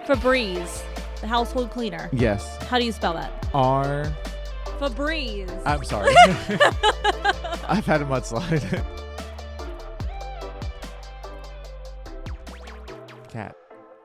Febreze, the household cleaner. Yes. How do you spell that? R. Febreze. I'm sorry. I've had a mudslide. Cat.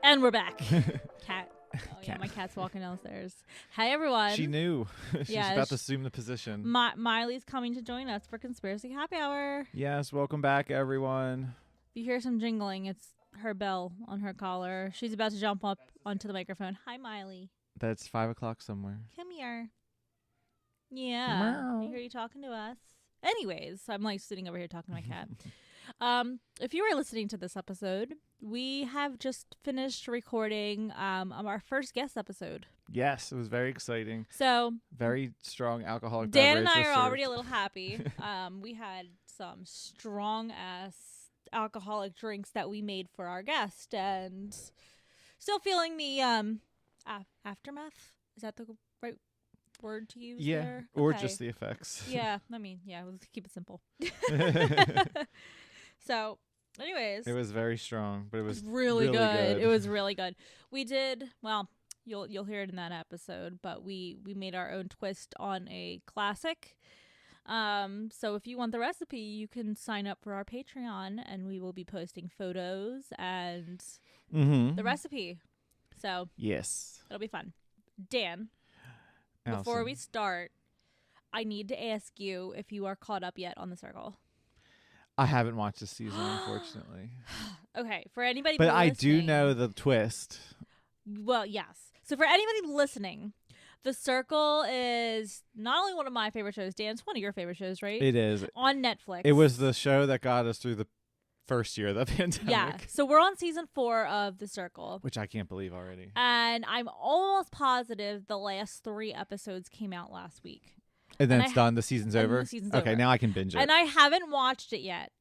And we're back. Cat. Oh, yeah, Cat. my cat's walking downstairs. Hi, everyone. She knew. She's Yeah, about to assume the position. Miley's coming to join us for Conspiracy Happy Hour. Yes, welcome back, everyone. If you hear some jingling, it's her bell on her collar. She's about to jump up onto the microphone. Hi, Miley. That's 5 o'clock somewhere. Come here. Yeah. I hear you talking to us. Anyways, I'm like sitting over here talking to my cat. If you were listening to this episode, we have just finished recording our first guest episode. Yes, it was very exciting. So Very strong alcoholic Dan beverage and I was are served. already a little happy. We had some strong ass alcoholic drinks that we made for our guest, and still feeling the aftermath. Is that the right word to use? Yeah, there? or Okay. just the effects. Yeah, I mean, yeah, let's keep it simple. So, anyways, It was very strong, but it was really good. It was really good. We did well. You'll hear it in that episode, but we made our own twist on a classic. So if you want the recipe, you can sign up for our Patreon, and we will be posting photos and the recipe. So Yes. it'll be fun. Dan, before Allison. we start, I need to ask you if you are caught up yet on The Circle. I haven't watched this season, unfortunately. Okay, for anybody But I listening, do know the twist. Well, yes. So for anybody listening, The Circle is not only one of my favorite shows, Dan, it's one of your favorite shows, right? It is. On Netflix. It was the show that got us through the first year of the pandemic. Yeah. So we're on season 4 of The Circle. Which I can't believe already. And I'm almost positive the last 3 episodes came out last week. And then and it's done. The season's and over? the season's okay, over. now I can binge it. And I haven't watched it yet.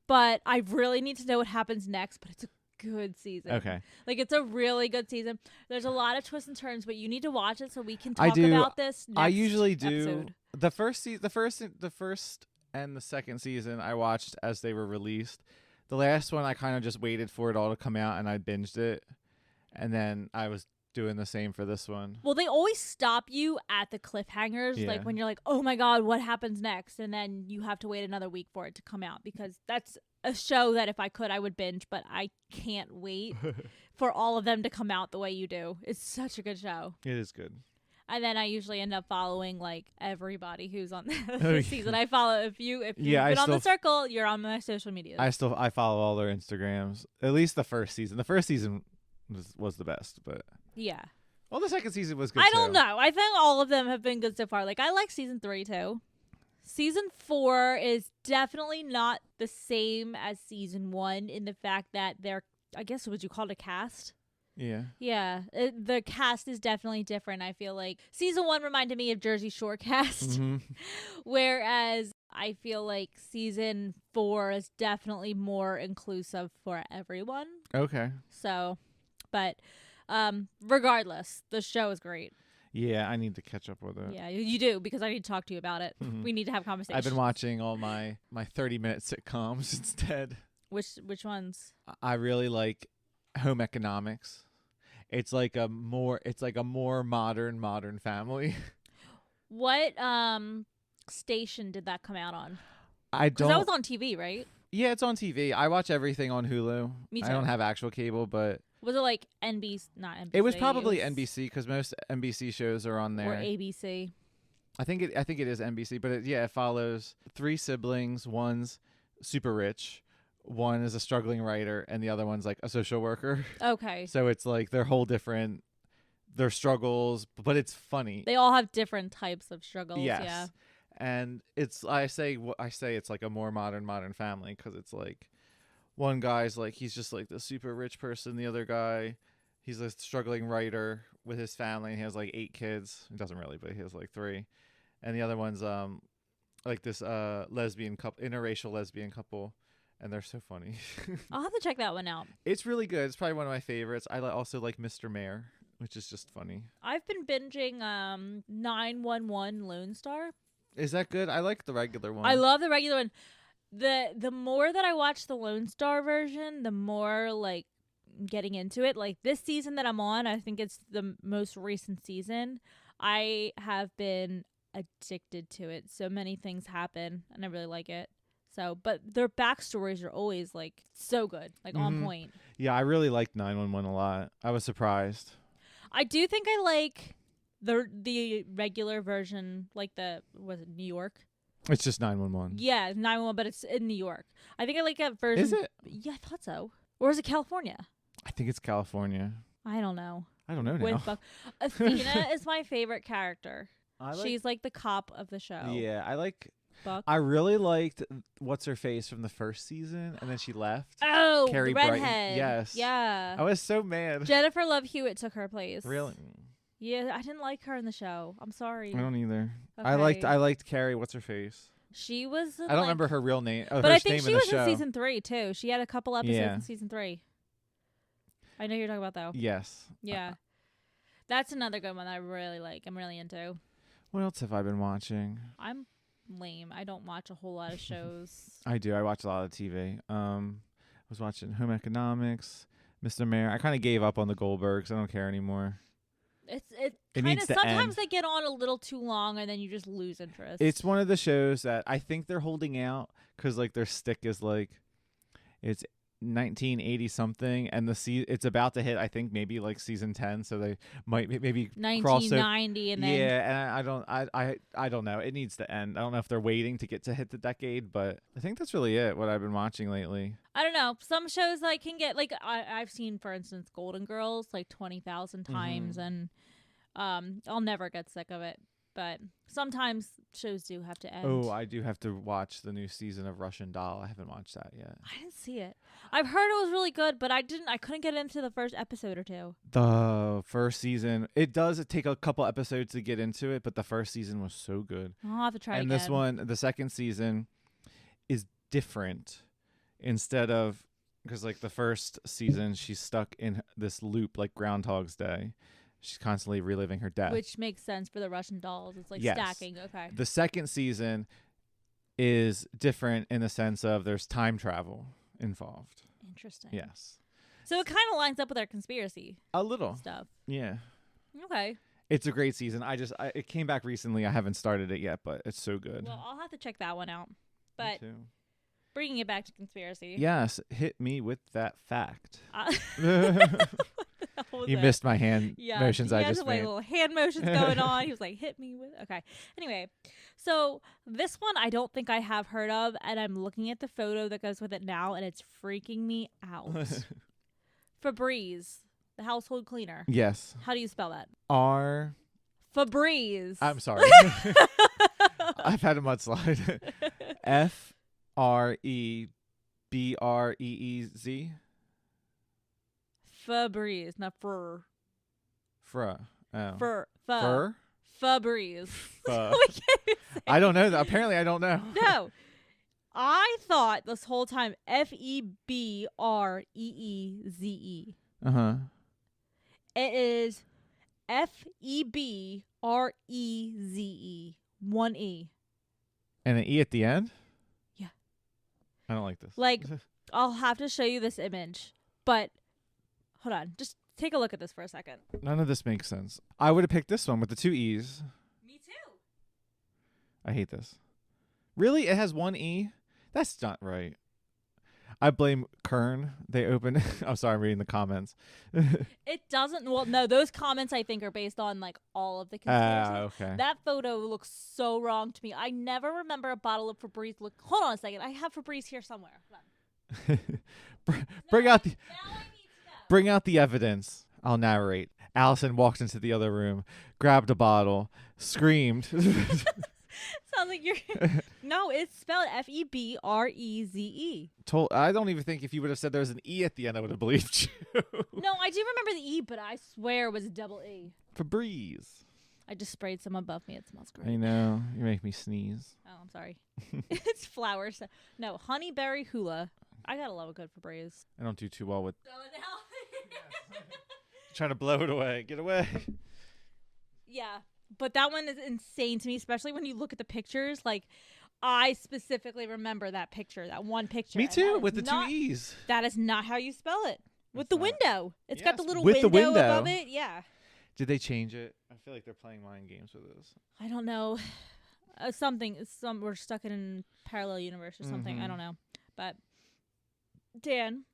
But I really need to know what happens next. But it's a good season. Okay. Like, it's a really good season. There's a lot of twists and turns, but you need to watch it so we can talk I do. about this next I usually do. episode. The first and the second season I watched as they were released. The last one I kind of just waited for it all to come out and I binged it. And then I was doing the same for this one. Well, they always stop you at the cliffhangers, Yeah. like when you're like, oh my God, what happens next? And then you have to wait another week for it to come out, because that's a show that if I could, I would binge, but I can't wait for all of them to come out the way you do. It's such a good show. It is good. And then I usually end up following like everybody who's on Oh, the yeah. season. I follow, if you've Yeah, been I on The still- Circle, you're on my social media. I follow all their Instagrams. At least the first season. The first season was the best, but Yeah. well, the second season was good I too. don't know. I think all of them have been good so far. Like, I like season 3 too. Season 4 is definitely not the same as season 1 in the fact that they're, I guess, would you call it a cast? Yeah. Yeah, the cast is definitely different. I feel like season 1 reminded me of Jersey Shore cast, hmm whereas I feel like season 4 is definitely more inclusive for everyone. Okay. So, but regardless, the show is great. Yeah, I need to catch up with it. Yeah, you do, because I need to talk to you about it. Mhm. We need to have conversations. I've been watching all my 30-minute sitcoms instead. Which ones? I really like Home Economics. It's like a more modern family. What station did that come out on? I Because don't. that was on TV, right? Yeah, it's on TV. I watch everything on Hulu. Me I too. don't have actual cable, but Was it like NBC? Not NBC. it was probably it was- NBC because most NBC shows are on there. or ABC. I think it is NBC, but it follows 3 siblings. One's super rich, one is a struggling writer, and the other one's like a social worker. Okay. So it's like their struggles, but it's funny. They all have different types of struggles. Yes. Yeah. And I say it's like a more modern family because it's like one guy's like he's just like the super rich person. The other guy, he's a struggling writer with his family and he has like 8 kids. He doesn't really, but he has like 3. And the other one's like this lesbian couple, interracial lesbian couple, and they're so funny. I'll have to check that one out. It's really good. It's probably one of my favorites. I also like Mr. Mayor, which is just funny. I've been binging 911 Lone Star. Is that good? I like the regular one. I love the regular one. The more that I watch the Lone Star version, the more like getting into it. Like this season that I'm on, I think it's the most recent season. I have been addicted to it. So many things happen, and I really like it. So, but their backstories are always like so good, like on point. Yeah, I really liked 911 a lot. I was surprised. I do think I like the regular version, like was it New York? It's just 911. Yeah, 911, but it's in New York. I think I like that version. Is it? Yeah, I thought so. Or is it California? I think it's California. I don't know. I don't know now. Athena is my favorite character. She's She's like the cop of the show. Yeah, Buck. I really liked what's her face from the first season, and then she left. Oh, Carrie the Brighton. redhead. Yes. Yeah. I was so mad. Jennifer Love Hewitt took her place. Really? Yeah, I didn't like her in the show. I'm sorry. I don't either. Okay. I liked Carrie. What's her face? She was. I don't remember her real name. But her I think name she in the was show. in season 3 too. She had a couple episodes Yeah. in season 3. I know who you're talking about though. Yes. Yeah. That's another good one that I really like. I'm really into. What else have I been watching? I'm lame. I don't watch a whole lot of shows. I do. I watch a lot of TV. I was watching Home Economics, Mr. Mayor. I kind of gave up on the Goldbergs. I don't care anymore. It It kind needs of to sometimes end. they get on a little too long and then you just lose interest. It's one of the shows that I think they're holding out because like their stick is like it's 1980 something, and it's about to hit. I think maybe like season 10, so they might maybe cross over. 1990 and then Yeah, and I don't know. It needs to end. I don't know if they're waiting to get to hit the decade, but I think that's really it. What I've been watching lately. I don't know. Some shows I can get like I've seen, for instance, Golden Girls like 20,000 times, and I'll never get sick of it. But sometimes shows do have to end. Oh, I do have to watch the new season of Russian Doll. I haven't watched that yet. I didn't see it. I've heard it was really good, but I couldn't get into the first episode or two. The first season, it does take a couple episodes to get into it, but the first season was so good. I'll have to try and again. this one, the second season, is different. Instead of, because like the first season, she's stuck in this loop like Groundhog's Day. She's constantly reliving her death. Which makes sense for the Russian dolls. It's like Yes. stacking. Okay. The second season is different in the sense of there's time travel involved. Interesting. Yes. So it kind of lines up with our conspiracy A little. stuff. Yeah. Okay. It's a great season. It came back recently. I haven't started it yet, but it's so good. Well, I'll have to check that one out. Me But too. bringing it back to conspiracy. Yes, hit me with that fact. What the hell was You that? missed my hand motions he I had just some, like, made. little hand motions going on. He was like, hit me with. Okay. Anyway, so this one I don't think I have heard of, and I'm looking at the photo that goes with it now, and it's freaking me out. Febreze, the household cleaner. Yes. How do you spell that? R. Febreze. I'm sorry. I've had a mudslide. F-R-E-B-R-E-E-Z. Febreze, not fur. Fra. Oh. Fur. Fur? Febreze. Fuh. We can't even say I don't know. Apparently, I don't know. No. I thought this whole time Febreze. Uh-huh. It is Febreze. 1 E. And an E at the end? Yeah. I don't like this. Like, I'll have to show you this image, but hold on. Just take a look at this for a second. None of this makes sense. I would have picked this one with the 2 E's. Me too. I hate this. Really? It has 1 E? That's not right. I blame Kern. They opened. I'm sorry, I'm reading the comments. It doesn't. Well, no, those comments I think are based on like all of the conspiracies. Okay. That photo looks so wrong to me. I never remember a bottle of Febreze look. Hold on a second. I have Febreze here somewhere. Hold on. Bring out the Now I need to know. bring out the evidence. I'll narrate. Allison walked into the other room, grabbed a bottle, screamed. Sounds like you're. No, it's spelled Febreze. I don't even think if you would have said there was an E at the end, I would have believed you. No, I do remember the E, but I swear it was a double E. Febreze. I just sprayed some above me. It smells great. I know. You make me sneeze. Oh, I'm sorry. It's flowers. No, honeyberry hula. I gotta love a good Febreze. I don't do too well with So now. trying to blow it away. Get away. Yeah, but that one is insane to me, especially when you look at the pictures. Like, I specifically remember that picture, that one picture. Me and too, that with is the not- 2 E's. That is not how you spell it. with the window. It's got the Yes, little with the window window. above it. Yeah. Did they change it? I feel like they're playing mind games with this. I don't know. We're stuck in a parallel universe or something. I don't know. But Dan,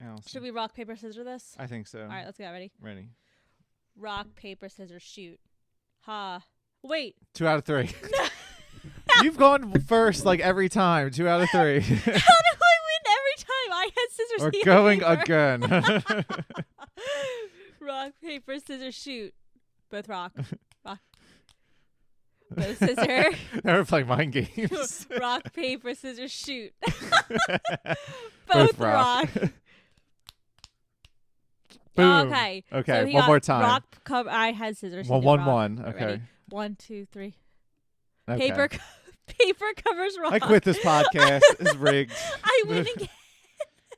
Allison. should we rock, paper, scissors this? I think so. All right, let's get ready. Ready. Rock, paper, scissors, shoot. Ha. Wait. 2 out of 3. You've gone first like every time. 2 out of 3. How do I win every time? I had scissors. We're he had going paper. again. Rock, paper, scissors, shoot. Both rock. Rock. Both scissor. Now we're playing mind games. Rock, paper, scissors, shoot. Both Both rock. Boom. Okay. Okay, So he one got more time. Rock, I had scissors. Well, he did 1, rock. 1. All right, Okay. ready? 1, 2, 3. Okay. Paper covers rock. I quit this podcast. It's rigged. I win again.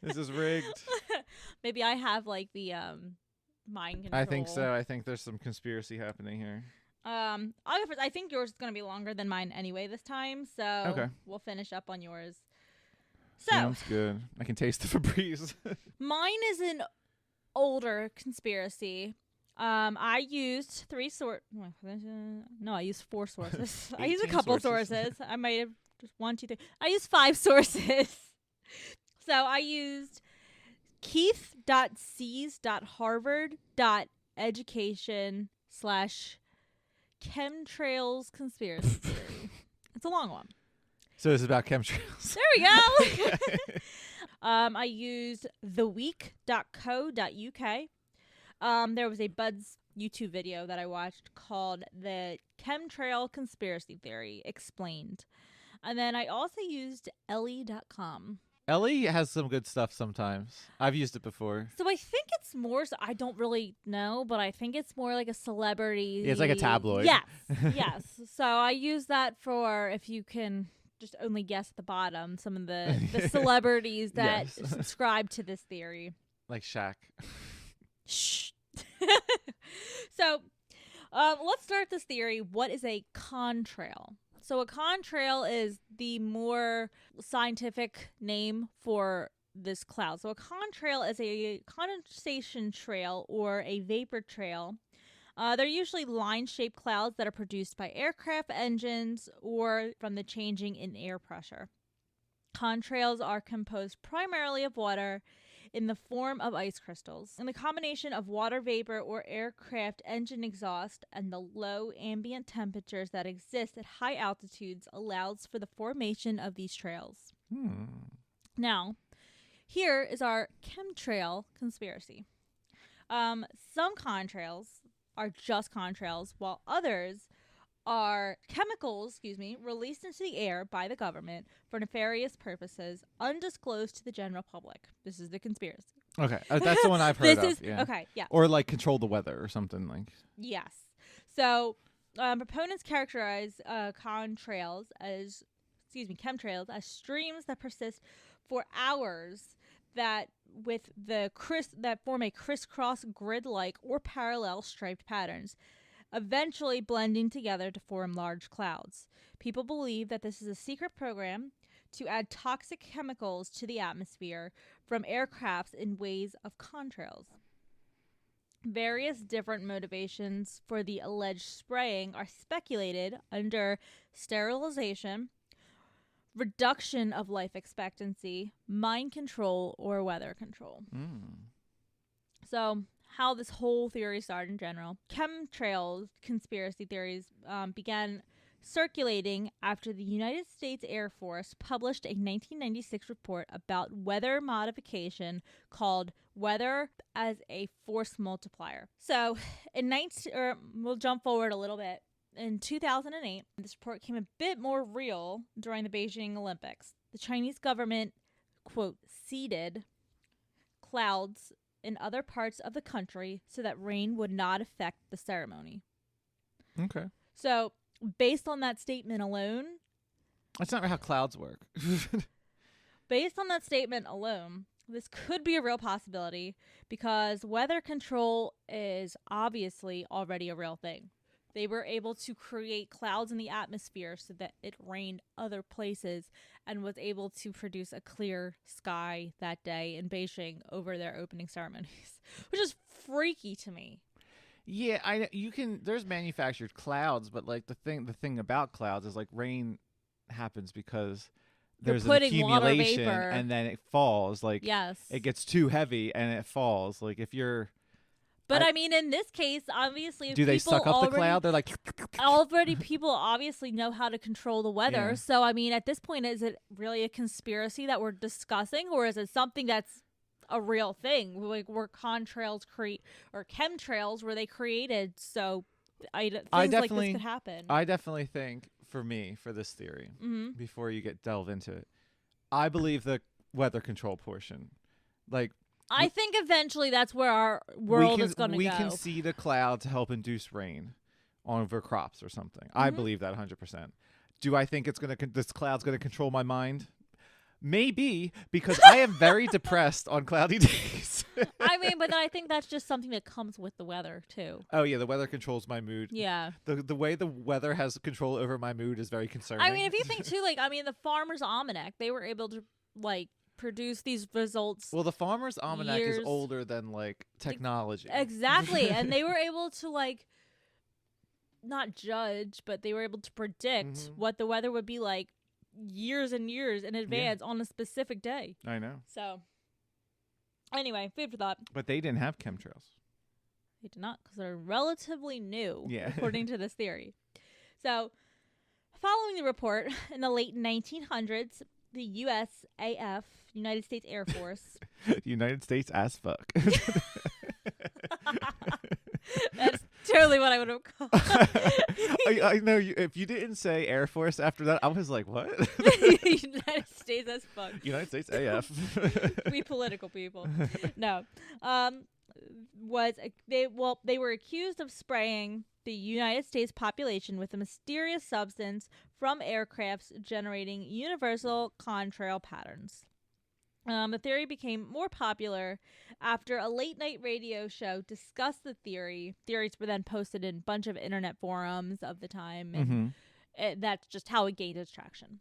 This is rigged. Maybe I have like the mind control. I think so. I think there's some conspiracy happening here. I'll go first. I think yours is gonna be longer than mine anyway this time, so Okay. we'll finish up on yours. So Sounds good. I can taste the Febreze. mine is an older conspiracy. I used 3 No, I used 4 sources. I used a 18 couple sources. sources. I might have just 1, 2, 3. I used 5 sources. So I used keith.seas.harvard.education/chemtrails conspiracy theory. It's a long one. So this is about chemtrails. There we go. I used theweek.co.uk. There was a Buds YouTube video that I watched called The Chemtrail Conspiracy Theory Explained. And then I also used Ellie.com. Ellie has some good stuff sometimes. I've used it before. So I think it's more, I don't really know, but I think it's more like a celebrity. It's like a tabloid. Yes, yes. So I use that for, if you can just only guess at the bottom, some of the celebrities that Yes. subscribe to this theory. Like Shaq. Shh. So let's start this theory. What is a contrail? So a contrail is the more scientific name for this cloud. So a contrail is a condensation trail or a vapor trail. They're usually line-shaped clouds that are produced by aircraft engines or from the changing in air pressure. Contrails are composed primarily of water in the form of ice crystals. And the combination of water vapor or aircraft engine exhaust and the low ambient temperatures that exist at high altitudes allows for the formation of these trails. Now, here is our chemtrail conspiracy. Some contrails are just contrails, while others are chemicals, released into the air by the government for nefarious purposes undisclosed to the general public. This is the conspiracy. Okay. That's the one I've heard of. Yeah. Okay, yeah. Or like control the weather or something like. Yes. So proponents characterize chemtrails as streams that persist for hours that form a crisscross grid-like or parallel striped patterns, eventually blending together to form large clouds. People believe that this is a secret program to add toxic chemicals to the atmosphere from aircrafts in ways of contrails. Various different motivations for the alleged spraying are speculated under sterilization, reduction of life expectancy, mind control, or weather control. So how this whole theory started in general. Chemtrails conspiracy theories began circulating after the United States Air Force published a 1996 report about weather modification called Weather as a Force Multiplier. So we'll jump forward a little bit. In 2008, this report came a bit more real during the Beijing Olympics. The Chinese government, quote, seeded clouds in other parts of the country so that rain would not affect the ceremony. Okay. So, based on that statement alone, That's not how clouds work. this could be a real possibility because weather control is obviously already a real thing. They were able to create clouds in the atmosphere so that it rained other places and was able to produce a clear sky that day in Beijing over their opening ceremonies, which is freaky to me. Yeah, you can. There's manufactured clouds, but like the thing about clouds is like rain happens because there's an putting water accumulation vapor. and then it falls. Like Yes. it gets too heavy and it falls. Like if you're. But I mean, in this case, obviously, Do they suck up the cloud? They're like. Already people obviously know how to control the weather. Yeah. So, I mean, at this point, is it really a conspiracy that we're discussing, or is it something that's a real thing? Like, were chemtrails were they created? So, things like this could happen. I definitely think, for this theory, before you delve into it, I believe the weather control portion. Like, I think eventually that's where our world is going to go. We can see the cloud to help induce rain over crops or something. I believe that 100%. Do I think this cloud's going to control my mind? Maybe, because I am very depressed on cloudy days. I mean, but then I think that's just something that comes with the weather too. Oh yeah, the weather controls my mood. Yeah. The way the weather has control over my mood is very concerning. I mean, if you think too, like, I mean, the Farmer's Almanac, they were able to like produce these results. Well, the Farmer's Almanac is older than like technology. Exactly. And they were able to like not judge, but they were able to predict what the weather would be like years and years in advance on a specific day. I know. So anyway, food for thought. But they didn't have chemtrails. They did not, because they're relatively new, according to this theory. So following the report, in the late 1900s, the USAF, United States Air Force. United States as fuck. That's totally what I would have called. I know. If you didn't say Air Force after that, I was like, what? United States as fuck. United States AF. We political people. No. They were accused of spraying the United States population with a mysterious substance from aircrafts generating universal contrail patterns. The theory became more popular after a late-night radio show discussed the theory. Theories were then posted in a bunch of internet forums of the time, and that's just how it gained its traction.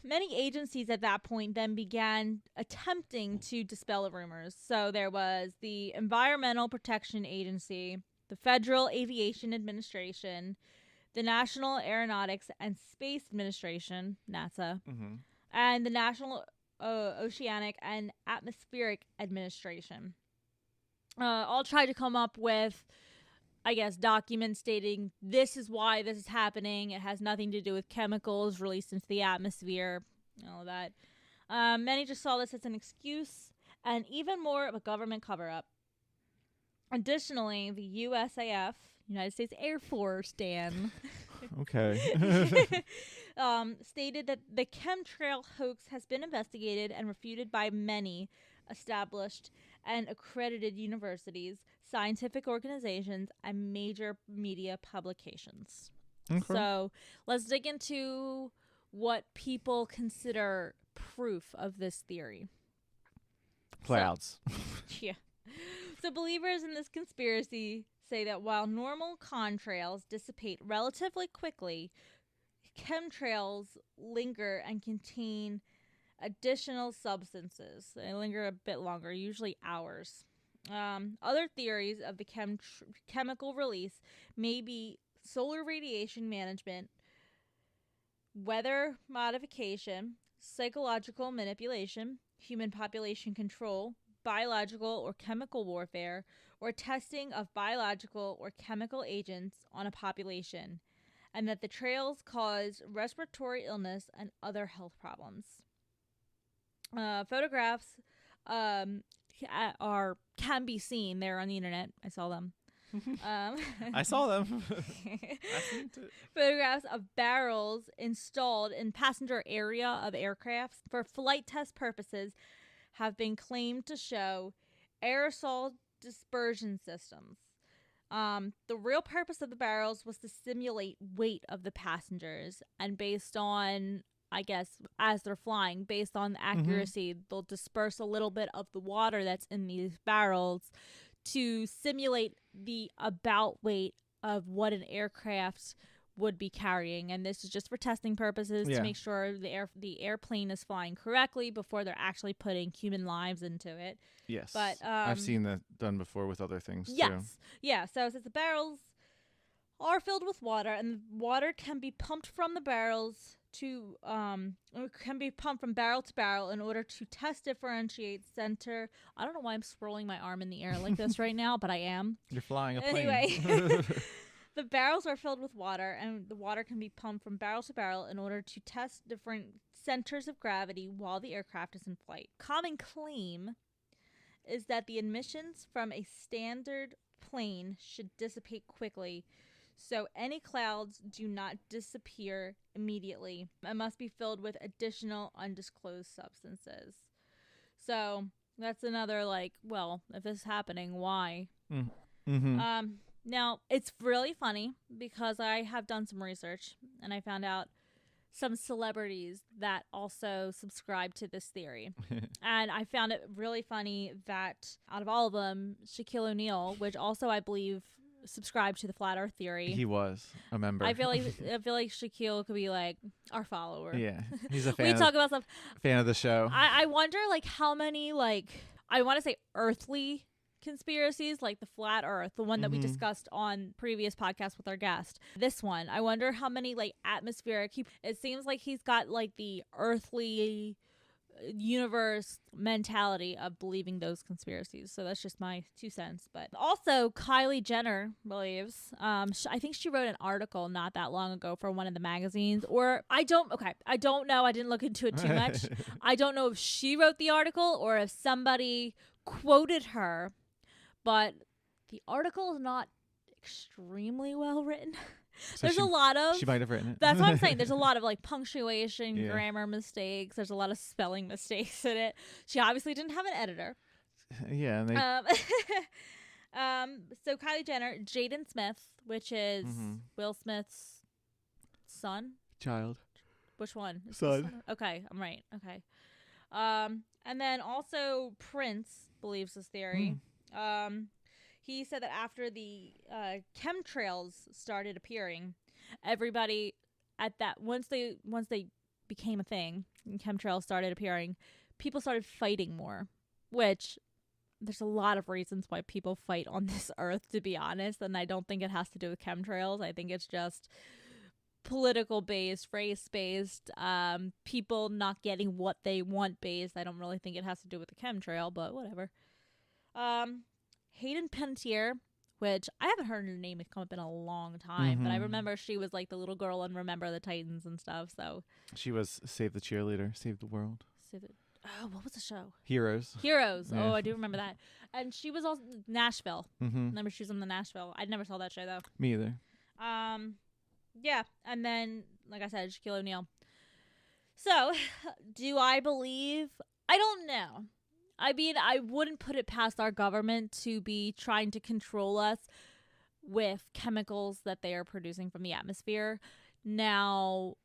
Many agencies at that point then began attempting to dispel the rumors. So there was the Environmental Protection Agency, the Federal Aviation Administration, the National Aeronautics and Space Administration, NASA, and the National Oceanic and Atmospheric Administration. All tried to come up with, I guess, documents stating this is why this is happening. It has nothing to do with chemicals released into the atmosphere, all of that. Many just saw this as an excuse and even more of a government cover-up. Additionally, the USAF, United States Air Force, Dan, okay, stated that the chemtrail hoax has been investigated and refuted by many established and accredited universities, scientific organizations, and major media publications. Okay. So let's dig into what people consider proof of this theory. Clouds. Yeah. So believers in this conspiracy say that while normal contrails dissipate relatively quickly, chemtrails linger and contain additional substances. They linger a bit longer, usually hours. Other theories of the chemical release may be solar radiation management, weather modification, psychological manipulation, human population control, biological or chemical warfare, or testing of biological or chemical agents on a population, and that the trails cause respiratory illness and other health problems. Photographs can be seen there on the internet. I saw them. I saw them. Photographs of barrels installed in passenger area of aircrafts for flight test purposes have been claimed to show aerosol dispersion systems. The real purpose of the barrels was to simulate weight of the passengers, and based on, I guess, as they're flying, based on the accuracy, they'll disperse a little bit of the water that's in these barrels to simulate the about weight of what an aircraft would be carrying, and this is just for testing purposes Yeah. to make sure the airplane is flying correctly before they're actually putting human lives into it. Yes. But I've seen that done before with other things too. yes, yeah. So since the barrels are filled with water, and water can be pumped from the barrels to or can be pumped from barrel to barrel in order to test, differentiate, center. I don't know why I'm swirling my arm in the air like this right now, but I am. You're flying a plane. Anyway, the barrels are filled with water, and the water can be pumped from barrel to barrel in order to test different centers of gravity while the aircraft is in flight. Common claim is that the emissions from a standard plane should dissipate quickly, so any clouds do not disappear immediately and must be filled with additional undisclosed substances. So that's another, like, well, if this is happening, why? Mm-hmm. Now, it's really funny because I have done some research and I found out some celebrities that also subscribe to this theory. And I found it really funny that out of all of them, Shaquille O'Neal, which also I believe subscribed to the flat earth theory. He was a member. I feel like Shaquille could be like our follower. Yeah, he's a We fan. talk about stuff. Fan of the show. I wonder like how many, like, I want to say earthly conspiracies, like the flat earth, the one that we discussed on previous podcasts with our guest. This one, I wonder how many like atmospheric. It seems like he's got like the earthly universe mentality of believing those conspiracies. So that's just my 2 cents. But also Kylie Jenner believes, I think she wrote an article not that long ago for one of the magazines, or I don't know, I didn't look into it too much. I don't know if she wrote the article or if somebody quoted her, but the article is not extremely well written. So There's a lot of... She might have written it. That's what I'm saying. There's a lot of like punctuation, Yeah. grammar mistakes. There's a lot of spelling mistakes in it. She obviously didn't have an editor. Yeah, and they... So Kylie Jenner, Jaden Smith, which is Will Smith's son. Child. Which one? Is Son. the son? Okay, I'm right. Okay. And then also Prince believes this theory. He said that after the chemtrails started appearing, everybody at that once they became a thing and chemtrails started appearing, people started fighting more, which there's a lot of reasons why people fight on this earth, to be honest, and I don't think it has to do with chemtrails. I think it's just political based, race based, people not getting what they want based. I don't really think it has to do with the chemtrail, but whatever. Hayden Panettiere, which I haven't heard her name come up in a long time, but I remember she was like the little girl in Remember the Titans and stuff. So She was Save the Cheerleader, Save the World. what was the show? Heroes. Heroes. Yeah. Oh, I do remember that. And she was also Nashville. Mm-hmm. Remember she was on the Nashville. I never saw that show though. Me either. Yeah, and then like I said, Shaquille O'Neal. So, do I believe? I don't know. I mean, I wouldn't put it past our government to be trying to control us with chemicals that they are producing from the atmosphere. Now,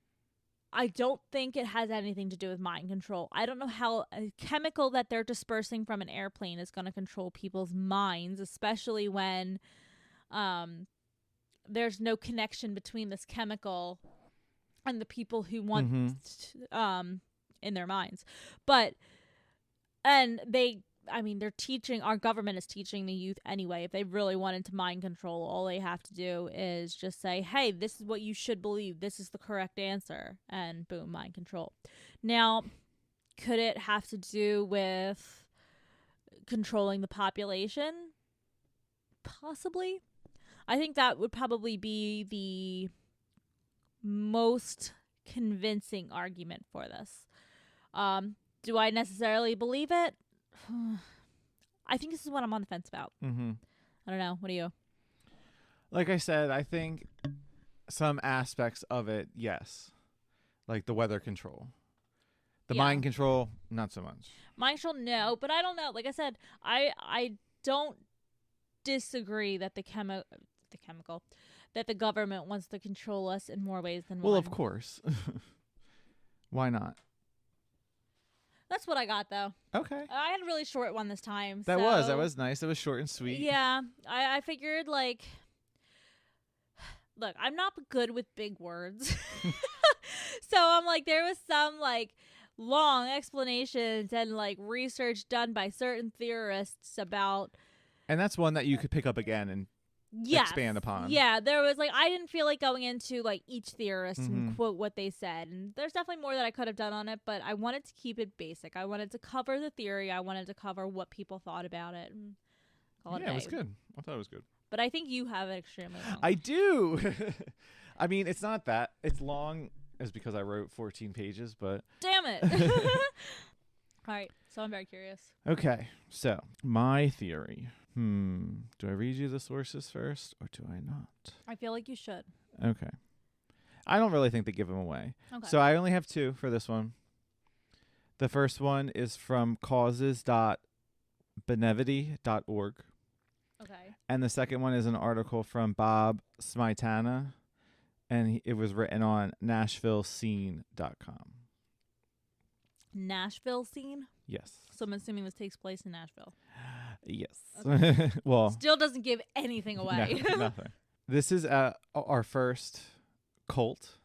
I don't think it has anything to do with mind control. I don't know how a chemical that they're dispersing from an airplane is going to control people's minds, especially when there's no connection between this chemical and the people who want in their minds. But they're teaching, our government is teaching the youth anyway. If they really wanted to mind control, all they have to do is just say, hey, this is what you should believe. This is the correct answer. And boom, mind control. Now, could it have to do with controlling the population? Possibly. I think that would probably be the most convincing argument for this. Do I necessarily believe it? I think this is what I'm on the fence about. Mm-hmm. I don't know. What do you? Like I said, I think some aspects of it, yes. Like the weather control. The mind control, not so much. Mind control, no. But I don't know. Like I said, I don't disagree that the chemical that the government wants to control us in more ways than one. Well, of course. Why not? That's what I got, though. Okay. I had a really short one this time. That was nice. It was short and sweet. Yeah. I figured, like look, I'm not good with big words. So I'm like, there was some like long explanations and like research done by certain theorists about. And that's one that you could pick up again and Yes. expand upon. Yeah, there was like, I didn't feel like going into like each theorist Mhm. and quote what they said. And there's definitely more that I could have done on it, but I wanted to keep it basic. I wanted to cover the theory. I wanted to cover what people thought about it. And call it a Yeah, it was day. good. I thought it was good. But I think you have it extremely long. I do. I mean, it's not that. It's long is because I wrote 14 pages, but. Damn it. All right, so I'm very curious. Okay, so my theory. Do I read you the sources first or do I not? I feel like you should. Okay. I don't really think they give them away. Okay. So I only have 2 for this one. The first one is from causes.benevity.org. Okay. And the second one is an article from Bob Smitana, and it was written on NashvilleScene.com. Nashville scene? Yes. So I'm assuming this takes place in Nashville. Yes. Okay. Well, Still doesn't give anything away. no, nothing. This is our first cult.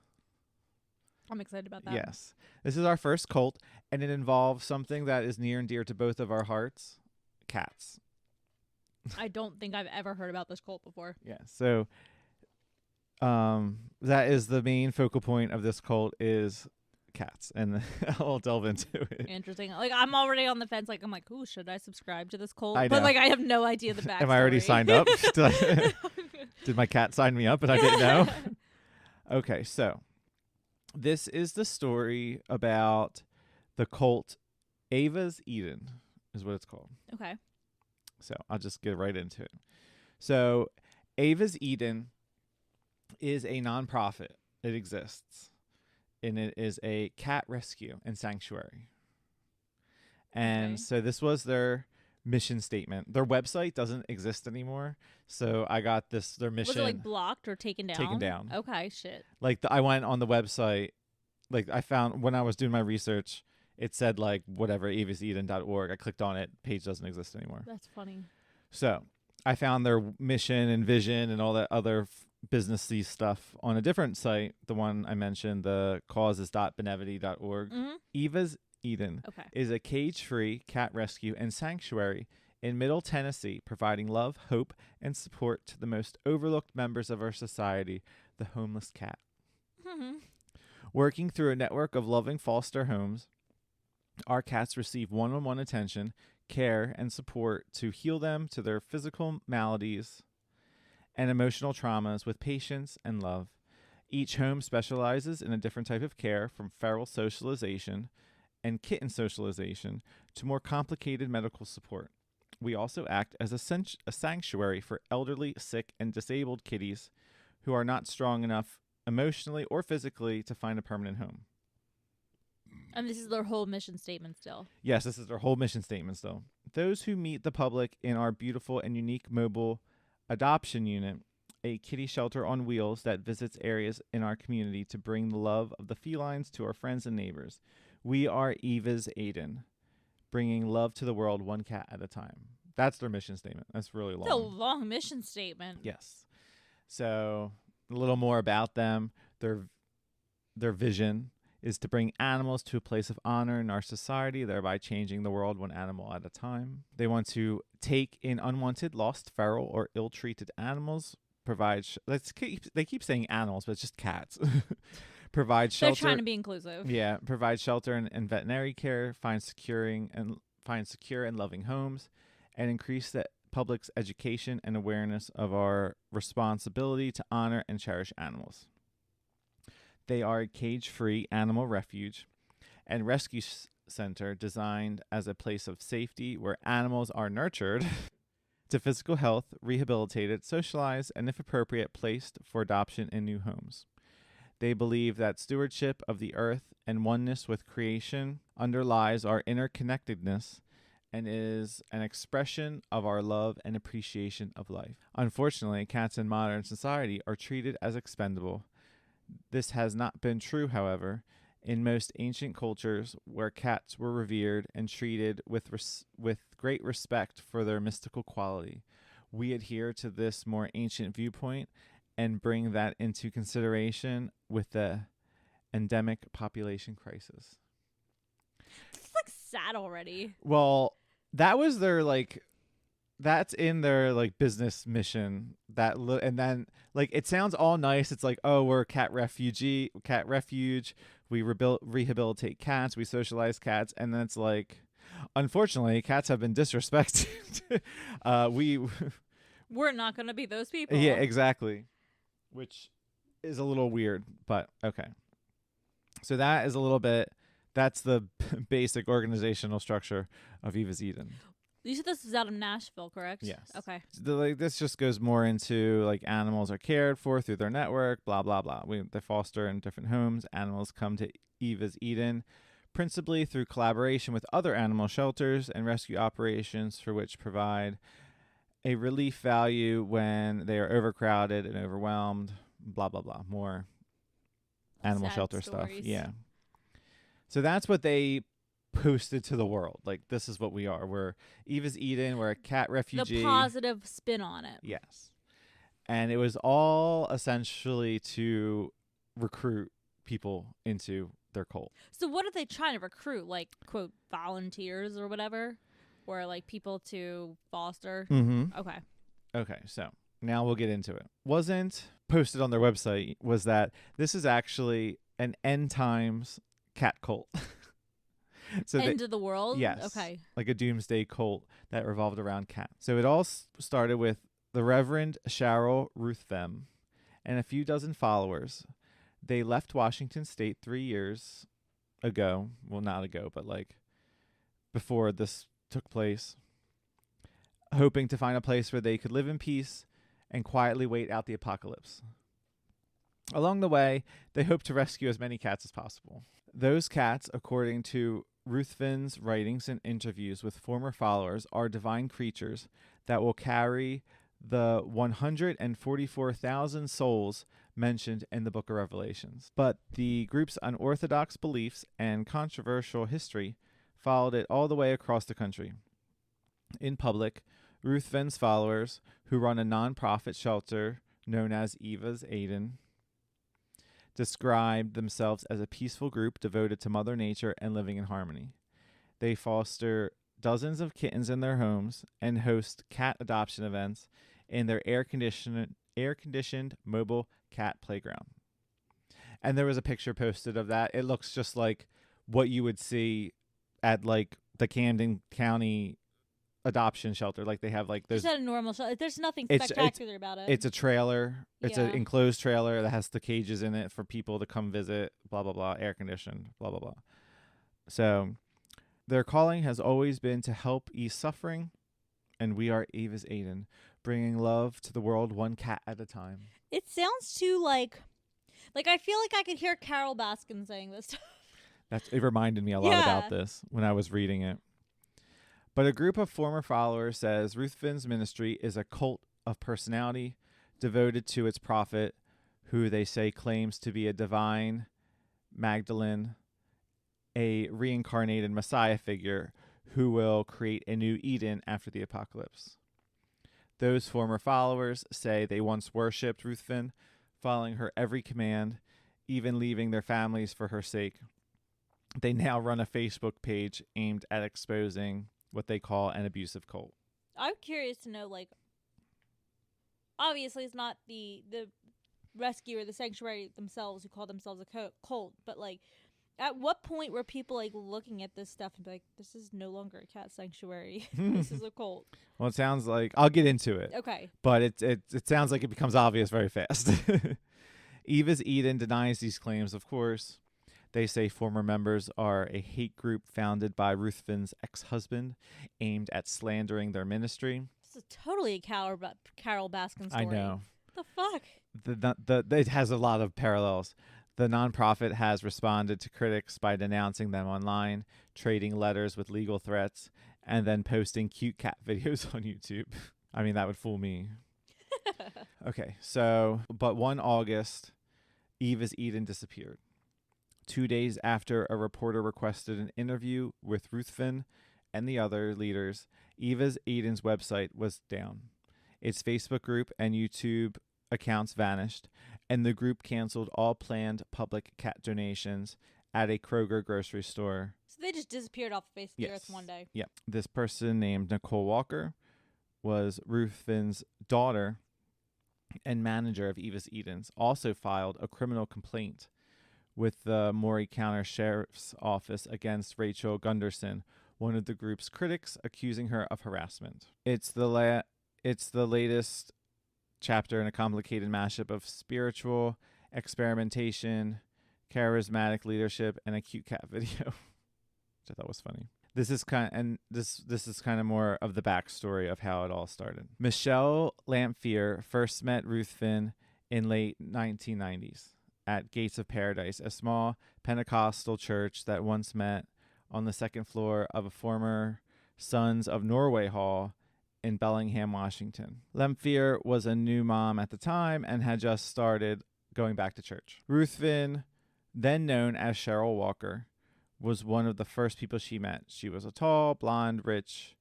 I'm excited about that. Yes. This is our first cult, and it involves something that is near and dear to both of our hearts, cats. I don't think I've ever heard about this cult before. Yeah. So that is the main focal point of this cult is cats, and I'll delve into it. Interesting. Like, I'm already on the fence. Like, I'm like, ooh, should I subscribe to this cult? I But know. like, I have no idea the backstory. Am I already signed up? Did my cat sign me up and I didn't know? Okay, so this is the story about the cult Ava's Eden is what it's called. Okay. So I'll just get right into it. So Ava's Eden is a nonprofit. It exists. And it is a cat rescue and sanctuary. And Okay. so this was their mission statement. Their website doesn't exist anymore. So I got their mission. Was it like blocked or taken down? Taken down. Okay, shit. Like I went on the website, like I found when I was doing my research, it said like whatever, avaseden.org. I clicked on it. Page doesn't exist anymore. That's funny. So I found their mission and vision and all that other businessy stuff on a different site. The one I mentioned, the causes.benevity.org. Mm-hmm. Eva's Eden Okay. is a cage-free cat rescue and sanctuary in Middle Tennessee, providing love, hope, and support to the most overlooked members of our society, the homeless cat. Mm-hmm. Working through a network of loving foster homes, our cats receive one-on-one attention, care, and support to heal them to their physical maladies and emotional traumas with patience and love. Each home specializes in a different type of care, from feral socialization and kitten socialization to more complicated medical support. We also act as a sanctuary for elderly, sick, and disabled kitties who are not strong enough emotionally or physically to find a permanent home. And this is their whole mission statement still. Yes, this is their whole mission statement still. Those who meet the public in our beautiful and unique mobile adoption unit, a kitty shelter on wheels that visits areas in our community to bring the love of the felines to our friends and neighbors. We are Eva's Eden, bringing love to the world one cat at a time. That's their mission statement. That's really long. It's a long mission statement. Yes. So a little more about them. Their vision is to bring animals to a place of honor in our society, thereby changing the world one animal at a time. They want to take in unwanted, lost, feral, or ill-treated animals, they keep saying animals, but it's just cats. Provide shelter. They're trying to be inclusive. Yeah, provide shelter and veterinary care, find secure and loving homes, and increase the public's education and awareness of our responsibility to honor and cherish animals. They are a cage-free animal refuge and rescue center designed as a place of safety where animals are nurtured to physical health, rehabilitated, socialized, and if appropriate, placed for adoption in new homes. They believe that stewardship of the earth and oneness with creation underlies our interconnectedness and is an expression of our love and appreciation of life. Unfortunately, cats in modern society are treated as expendable. This has not been true, however, in most ancient cultures where cats were revered and treated with great respect for their mystical quality. We adhere to this more ancient viewpoint and bring that into consideration with the endemic population crisis. It's like sad already. Well, that was their like that's in their like business mission and then like it sounds all nice. It's like, oh, we're a cat refuge, we rehabilitate cats, we socialize cats, and then it's like, unfortunately, cats have been disrespected. We're not going to be those people. Yeah, exactly, which is a little weird, but okay. So that is a little bit, that's the basic organizational structure of Eva's Eden. You said this is out of Nashville, correct? Yes. Okay. This just goes more into like animals are cared for through their network, blah, blah, blah. They foster in different homes. Animals come to Eva's Eden principally through collaboration with other animal shelters and rescue operations, for which provide a relief value when they are overcrowded and overwhelmed, blah, blah, blah. More animal Sad shelter stories. stuff. Yeah. So that's what they posted to the world. Like, this is what we are. We're Eva's Eden. We're a cat refugee. The positive spin on it. Yes. And it was all essentially to recruit people into their cult. So what are they trying to recruit? Like, quote, volunteers or whatever? Or like people to foster? Mm-hmm. Okay. Okay, so now we'll get into it. Wasn't posted on their website was that this is actually an end times cat cult. So End of the world? Yes. Okay. Like a doomsday cult that revolved around cats. So it all started with the Reverend Cheryl Ruthven and a few dozen followers. They left Washington State 3 years ago. Well, not ago, but like before this took place, hoping to find a place where they could live in peace and quietly wait out the apocalypse. Along the way, they hoped to rescue as many cats as possible. Those cats, according to Ruthven's writings and interviews with former followers, are divine creatures that will carry the 144,000 souls mentioned in the Book of Revelations. But the group's unorthodox beliefs and controversial history followed it all the way across the country. In public, Ruthven's followers, who run a non-profit shelter known as Eva's Eden, described themselves as a peaceful group devoted to Mother Nature and living in harmony. They foster dozens of kittens in their homes and host cat adoption events in their air-conditioned mobile cat playground. And there was a picture posted of that. It looks just like what you would see at like the Camden County adoption shelter. Like they have like those. Just at a normal shelter. There's nothing It's- spectacular about it. It's a trailer. It's an Yeah. enclosed trailer that has the cages in it for people to come visit, blah, blah, blah, air conditioned, blah, blah, blah. So their calling has always been to help ease suffering, and we are Eva's Eden, bringing love to the world one cat at a time. It sounds too like I feel like I could hear Carol Baskin saying this. It reminded me a lot Yeah. about this when I was reading it. But a group of former followers says Ruthven's ministry is a cult of personality devoted to its prophet, who they say claims to be a divine Magdalene, a reincarnated Messiah figure who will create a new Eden after the apocalypse. Those former followers say they once worshipped Ruthven, following her every command, even leaving their families for her sake. They now run a Facebook page aimed at exposing what they call an abusive cult. I'm curious to know, like, obviously it's not the rescue or the sanctuary themselves who call themselves a cult, but like, at what point were people like looking at this stuff and be like, this is no longer a cat sanctuary, this is a cult? Well, it sounds like, I'll get into it, Okay. but it sounds like it becomes obvious very fast. Eva's Eden denies these claims, of course. They say former members are a hate group founded by Ruthven's ex-husband, aimed at slandering their ministry. This is totally a Carol Baskin story. I know. The fuck? It has a lot of parallels. The nonprofit has responded to critics by denouncing them online, trading letters with legal threats, and then posting cute cat videos on YouTube. I mean, that would fool me. Okay, but one August, Eva's Eden disappeared. 2 days after a reporter requested an interview with Ruthven and the other leaders, Eva's Eden's website was down. Its Facebook group and YouTube accounts vanished, and the group canceled all planned public cat donations at a Kroger grocery store. So they just disappeared off the face of the earth one day. Yep. This person named Nicole Walker was Ruthven's daughter and manager of Eva's Edens, also filed a criminal complaint with the Maury County Sheriff's Office against Rachel Gunderson, one of the group's critics, accusing her of harassment. It's the latest chapter in a complicated mashup of spiritual experimentation, charismatic leadership, and a cute cat video, which I thought was funny. This is kind of more of the backstory of how it all started. Michelle Lamphere first met Ruthven in late 1990s at Gates of Paradise, a small Pentecostal church that once met on the second floor of a former Sons of Norway Hall in Bellingham, Washington. Lamphere was a new mom at the time and had just started going back to church. Ruthven, then known as Cheryl Walker, was one of the first people she met. She was a tall, blonde, rich,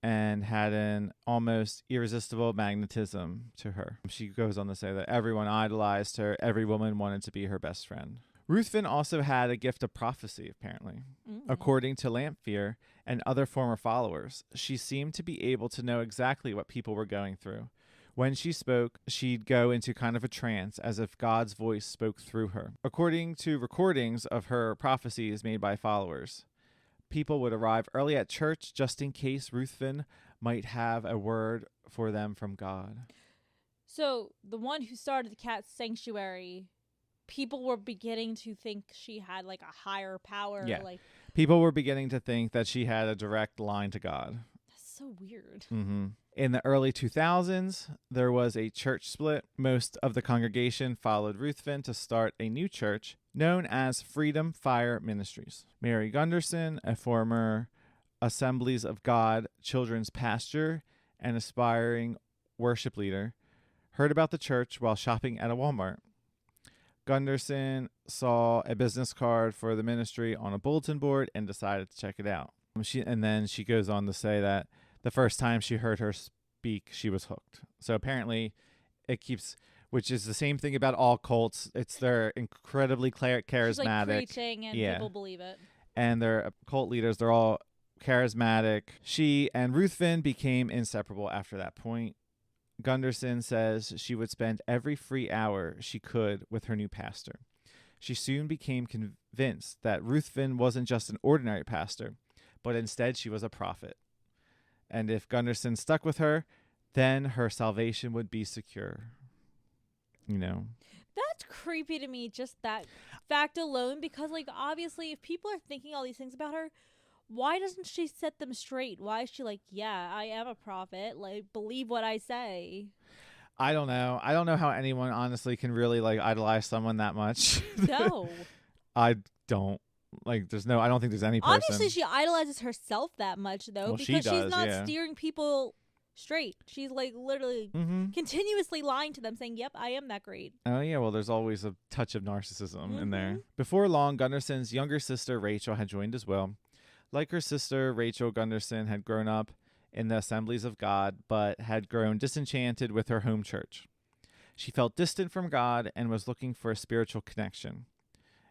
and had an almost irresistible magnetism to her. She goes on to say that everyone idolized her. Every woman wanted to be her best friend. Ruthven also had a gift of prophecy, apparently. According to Lamphere and other former followers, she seemed to be able to know exactly what people were going through. When she spoke, she'd go into kind of a trance, as if God's voice spoke through her. According to recordings of her prophecies made by followers, people would arrive early at church just in case Ruthven might have a word for them from God. So the one who started the cat sanctuary, people were beginning to think she had like a higher power. Yeah. Like, people were beginning to think that she had a direct line to God. that's so weird. Mm-hmm. In the early 2000s, there was a church split. Most of the congregation followed Ruthven to start a new church known as Freedom Fire Ministries. Mary Gunderson, a former Assemblies of God children's pastor and aspiring worship leader, heard about the church while shopping at a Walmart. Gunderson saw a business card for the ministry on a bulletin board and decided to check it out. Then she goes on to say that the first time she heard her speak, she was hooked. So apparently it keeps, which is the same thing about all cults. They're incredibly charismatic. She's like preaching and people believe it. And their cult leaders, they're all charismatic. She and Ruthven became inseparable after that point. Gunderson says she would spend every free hour she could with her new pastor. She soon became convinced that Ruthven wasn't just an ordinary pastor, but instead she was a prophet. And if Gunderson stuck with her, then her salvation would be secure. You know? That's creepy to me, just that fact alone, because, like, obviously, if people are thinking all these things about her, why doesn't she set them straight? Why is she like, yeah, I am a prophet, like, believe what I say? I don't know. I don't know how anyone honestly can really, like, idolize someone that much. No. I don't. Like, I don't think there's any person. Obviously, she idolizes herself that much, though, Well, because she's not yeah. steering people straight. She's, like, literally continuously lying to them, saying, yep, I am that great. Oh, yeah. Well, there's always a touch of narcissism in there. Before long, Gunderson's younger sister, Rachel, had joined as well. Like her sister, Rachel Gunderson had grown up in the Assemblies of God, but had grown disenchanted with her home church. She felt distant from God and was looking for a spiritual connection.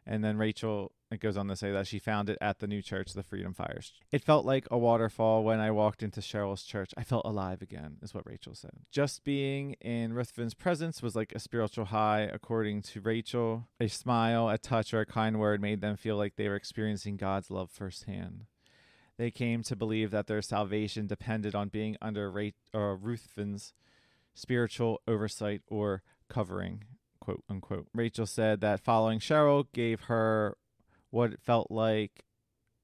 And then Rachel, it goes on to say that she found it at the new church, the Freedom Fires. It felt like a waterfall when I walked into Cheryl's church. I felt alive again, is what Rachel said. Just being in Ruthven's presence was like a spiritual high, according to Rachel. A smile, a touch, or a kind word made them feel like they were experiencing God's love firsthand. They came to believe that their salvation depended on being under Ruthven's spiritual oversight or covering, quote unquote. Rachel said that following Cheryl gave her what it felt like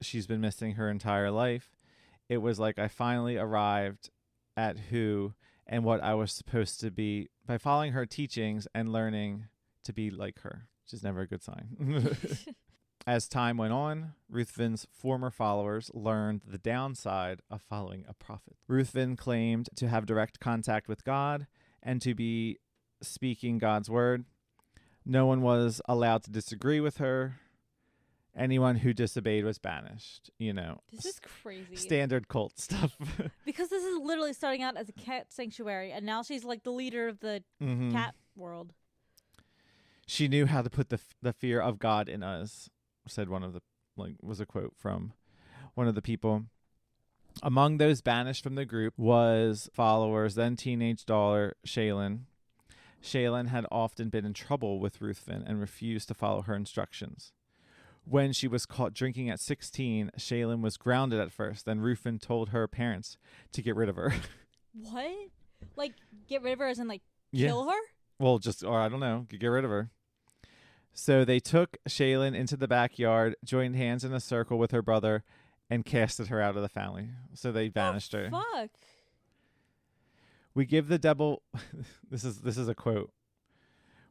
she's been missing her entire life. It was like I finally arrived at who and what I was supposed to be by following her teachings and learning to be like her, which is never a good sign. As time went on, Ruthven's former followers learned the downside of following a prophet. Ruthven claimed to have direct contact with God and to be speaking God's word. No one was allowed to disagree with her. Anyone who disobeyed was banished. You know, this is crazy. Standard cult stuff. Because this is literally starting out as a cat sanctuary, and now she's like the leader of the cat world. She knew how to put the fear of God in us, said one of the, was a quote from one of the people. Among those banished from the group was followers, then teenage daughter, Shaylin. Shaylin had often been in trouble with Ruthven and refused to follow her instructions. When she was caught drinking at 16, Shaylin was grounded at first. Then Ruthven told her parents to get rid of her. What? Like, get rid of her as in, like, Yeah. kill her? Well, or I don't know, get rid of her. So they took Shaylin into the backyard, joined hands in a circle with her brother, and casted her out of the family. So they banished her. Fuck. We give the devil this is a quote.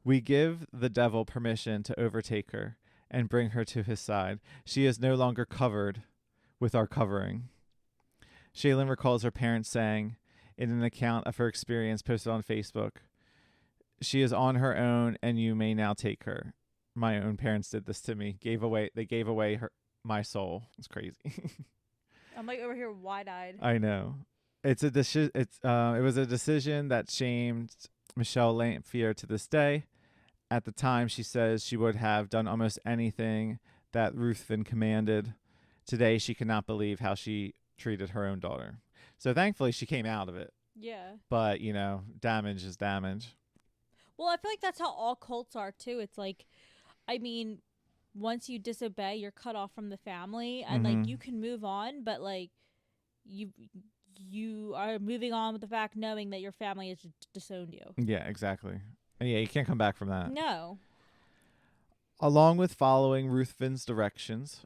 We give the devil permission to overtake her and bring her to his side. She is no longer covered with our covering. Shaylin recalls her parents saying in an account of her experience posted on Facebook, "She is on her own and you may now take her. My own parents did this to me. They gave away my soul." It's crazy. I'm like over here wide-eyed. I know. It was a decision that shamed Michelle Lamphere to this day. At the time, she says she would have done almost anything that Ruthven commanded. Today, she cannot believe how she treated her own daughter. So thankfully, she came out of it. Yeah. But, damage is damage. Well, I feel like that's how all cults are, too. It's like, I mean, once you disobey, you're cut off from the family. And, like, you can move on, but, like, you are moving on with the fact knowing that your family has disowned you. Yeah, exactly. Yeah, you can't come back from that. No. Along with following Ruthven's directions,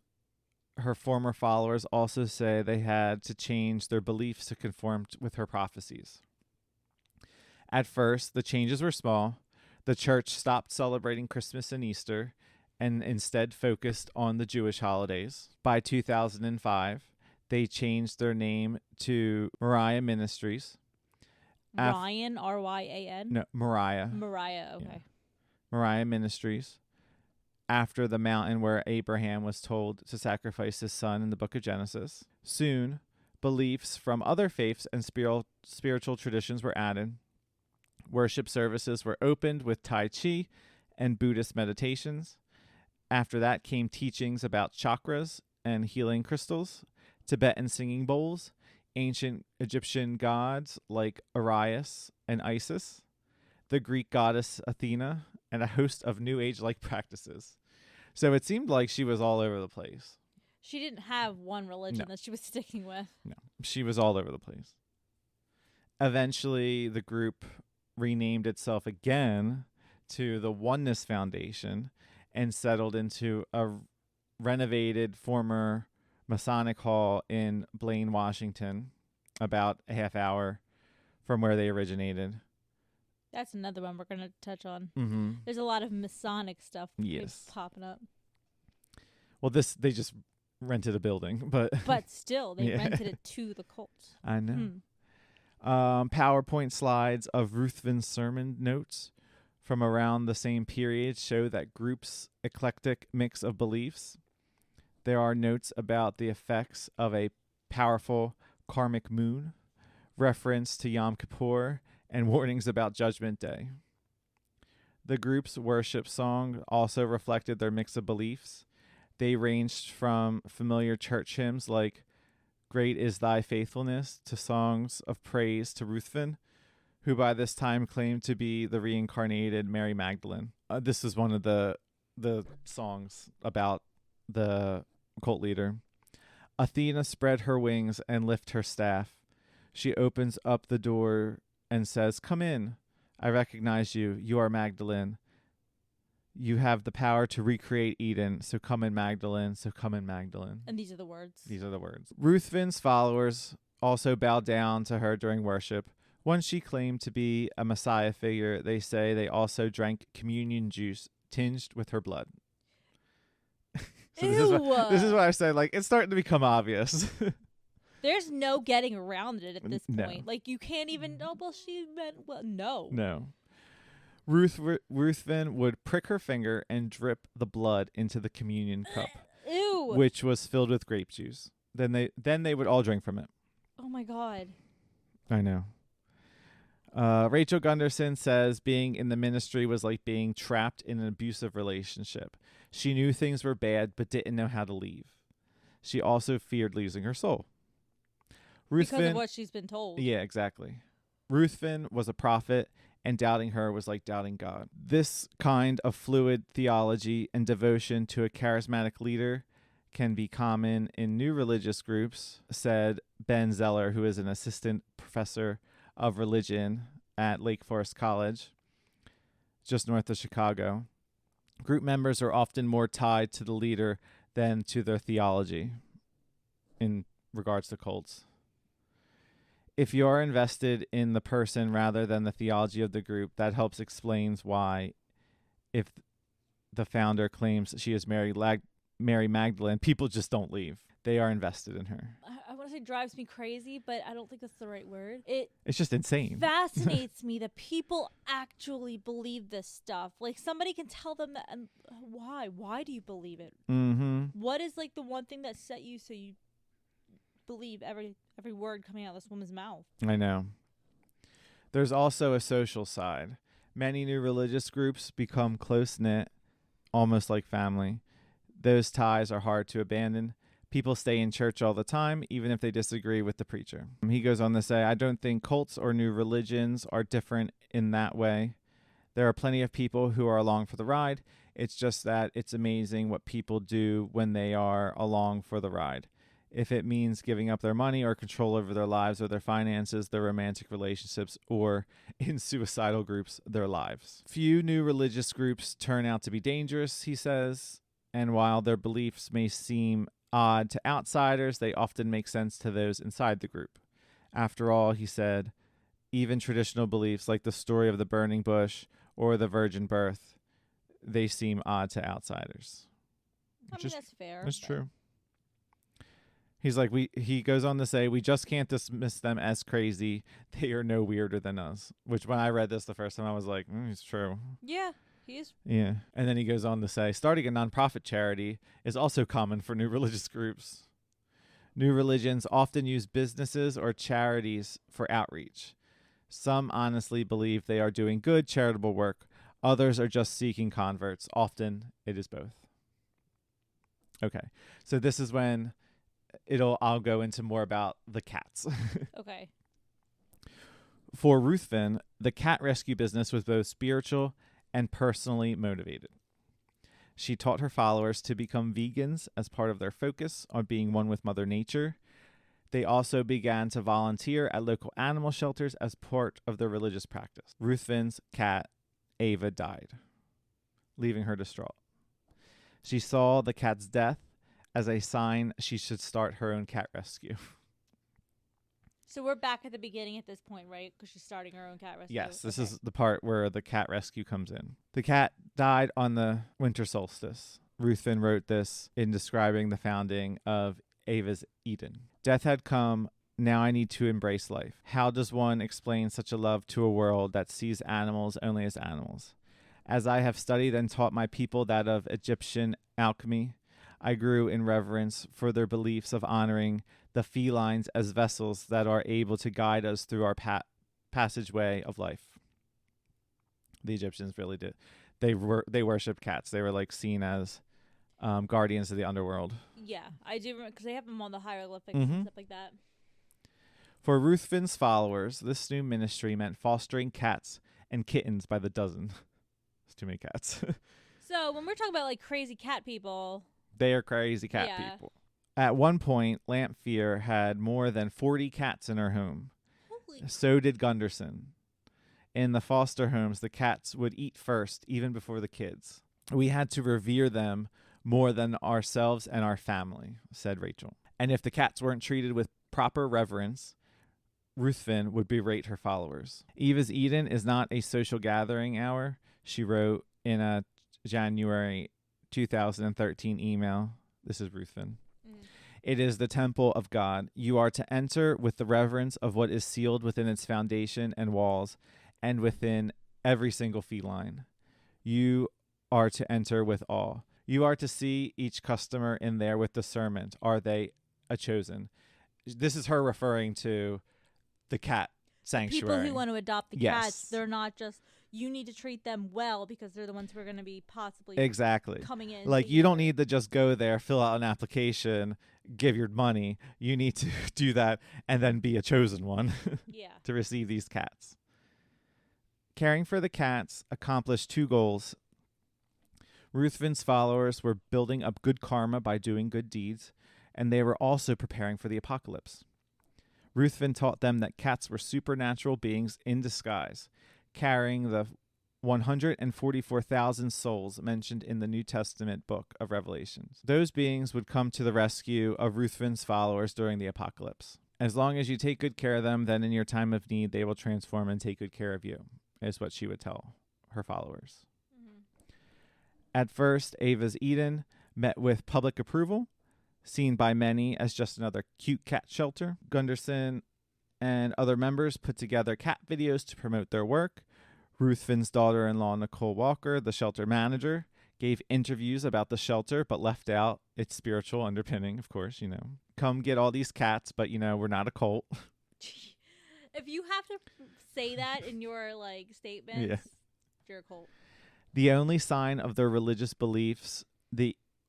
her former followers also say they had to change their beliefs to conform with her prophecies. At first, the changes were small. The church stopped celebrating Christmas and Easter and instead focused on the Jewish holidays. By 2005, they changed their name to Moriah Ministries. Ryan, R-Y-A-N? No, Moriah. Mariah, okay. Yeah. Moriah Ministries. After the mountain where Abraham was told to sacrifice his son in the book of Genesis. Soon, beliefs from other faiths and spiritual traditions were added. Worship services were opened with Tai Chi and Buddhist meditations. After that came teachings about chakras and healing crystals, Tibetan singing bowls, ancient Egyptian gods like Arius and Isis, the Greek goddess Athena, and a host of New Age-like practices. So it seemed like she was all over the place. She didn't have one religion that she was sticking with. No, she was all over the place. Eventually, the group renamed itself again to the Oneness Foundation and settled into a renovated former Masonic Hall in Blaine, Washington, about a half hour from where they originated. That's another one we're going to touch on. Mm-hmm. There's a lot of Masonic stuff popping up. Well, they just rented a building, but still, they rented it to the cult. I know. PowerPoint slides of Ruthven's sermon notes from around the same period show that group's eclectic mix of beliefs. There are notes about the effects of a powerful karmic moon, reference to Yom Kippur, and warnings about Judgment Day. The group's worship song also reflected their mix of beliefs. They ranged from familiar church hymns like "Great is Thy Faithfulness" to songs of praise to Ruthven, who by this time claimed to be the reincarnated Mary Magdalene. This is one of the songs about the cult leader. Athena spread her wings and lift her staff. She opens up the door and says, "Come in. I recognize you. You are Magdalene. You have the power to recreate Eden. So come in, Magdalene. So come in, Magdalene." And these are the words. These are the words. Ruthven's followers also bowed down to her during worship. Once she claimed to be a Messiah figure, they say they also drank communion juice tinged with her blood. So this is what I say. Like, it's starting to become obvious. There's no getting around it at this No. point. Like, you can't even. Oh, well, she meant well. No. No. Ruthven would prick her finger and drip the blood into the communion cup, Ew. which was filled with grape juice. Then they would all drink from it. Oh my God. I know. Rachel Gunderson says being in the ministry was like being trapped in an abusive relationship. She knew things were bad, but didn't know how to leave. She also feared losing her soul. Because of what she's been told. Yeah, exactly. Ruthven was a prophet, and doubting her was like doubting God. This kind of fluid theology and devotion to a charismatic leader can be common in new religious groups, said Ben Zeller, who is an assistant professor of religion at Lake Forest College, just north of Chicago. Group members are often more tied to the leader than to their theology in regards to cults. If you are invested in the person rather than the theology of the group, that helps explains why, if the founder claims she is Mary Magdalene, people just don't leave. They are invested in her. I want to say drives me crazy, but I don't think that's the right word. It's just insane. Fascinates me that people actually believe this stuff. Like, somebody can tell them that. And why? Why do you believe it? Mm-hmm. What is like the one thing that set you so you believe every word coming out of this woman's mouth? I know. There's also a social side. Many new religious groups become close-knit, almost like family. Those ties are hard to abandon. People stay in church all the time, even if they disagree with the preacher. He goes on to say, I don't think cults or new religions are different in that way. There are plenty of people who are along for the ride. It's just that it's amazing what people do when they are along for the ride. If it means giving up their money or control over their lives or their finances, their romantic relationships, or in suicidal groups, their lives. Few new religious groups turn out to be dangerous, he says, and while their beliefs may seem odd to outsiders, they often make sense to those inside the group. After all, he said, even traditional beliefs like the story of the burning bush or the virgin birth, they seem odd to outsiders. I mean, that's fair. That's true. He's like, he goes on to say, we just can't dismiss them as crazy. They are no weirder than us. Which when I read this the first time, I was like, it's true. Yeah, he is. Yeah. And then he goes on to say, starting a nonprofit charity is also common for new religious groups. New religions often use businesses or charities for outreach. Some honestly believe they are doing good charitable work. Others are just seeking converts. Often it is both. Okay. So this is when I'll go into more about the cats. Okay. For Ruthven, the cat rescue business was both spiritual and personally motivated. She taught her followers to become vegans as part of their focus on being one with Mother Nature. They also began to volunteer at local animal shelters as part of their religious practice. Ruthven's cat, Ava, died, leaving her distraught. She saw the cat's death as a sign she should start her own cat rescue. So we're back at the beginning at this point, right? Because she's starting her own cat rescue. Yes, this is the part where the cat rescue comes in. The cat died on the winter solstice. Ruthven wrote this in describing the founding of Ava's Eden. Death had come. Now I need to embrace life. How does one explain such a love to a world that sees animals only as animals? As I have studied and taught my people that of Egyptian alchemy, I grew in reverence for their beliefs of honoring the felines as vessels that are able to guide us through our passageway of life. The Egyptians really did. They worshipped cats. They were like seen as guardians of the underworld. Yeah, I do remember because they have them on the hieroglyphics and stuff like that. For Ruthven's followers, this new ministry meant fostering cats and kittens by the dozen. It's too many cats. So when we're talking about like crazy cat people, they are crazy cat people. At one point, Lamphere had more than 40 cats in her home. So did Gunderson. In the foster homes, the cats would eat first, even before the kids. We had to revere them more than ourselves and our family, said Rachel. And if the cats weren't treated with proper reverence, Ruthven would berate her followers. Eva's Eden is not a social gathering hour, she wrote in a January 2013 email. This is Ruthven. It is the temple of God. You are to enter with the reverence of what is sealed within its foundation and walls and within every single feline. You are to enter with awe. You are to see each customer in there with discernment. Are they a chosen? This is her referring to the cat sanctuary. People who want to adopt the Yes. cats, they're not just, you need to treat them well because they're the ones who are going to be possibly Exactly. coming in. Like, you don't need to just go there, fill out an application, give your money. You need to do that and then be a chosen one to receive these cats. Caring for the cats accomplished 2 goals. Ruthven's followers were building up good karma by doing good deeds, and they were also preparing for the apocalypse. Ruthven taught them that cats were supernatural beings in disguise, carrying the 144,000 souls mentioned in the New Testament book of Revelations. Those beings would come to the rescue of Ruthven's followers during the apocalypse. As long as you take good care of them, then in your time of need, they will transform and take good care of you, is what she would tell her followers. Mm-hmm. At first, Ava's Eden met with public approval, seen by many as just another cute cat shelter. Gunderson and other members put together cat videos to promote their work. Ruthven's daughter-in-law, Nicole Walker, the shelter manager, gave interviews about the shelter, but left out its spiritual underpinning, of course, Come get all these cats, but, we're not a cult. If you have to say that in your, statements, you're a cult. The only sign of their religious beliefs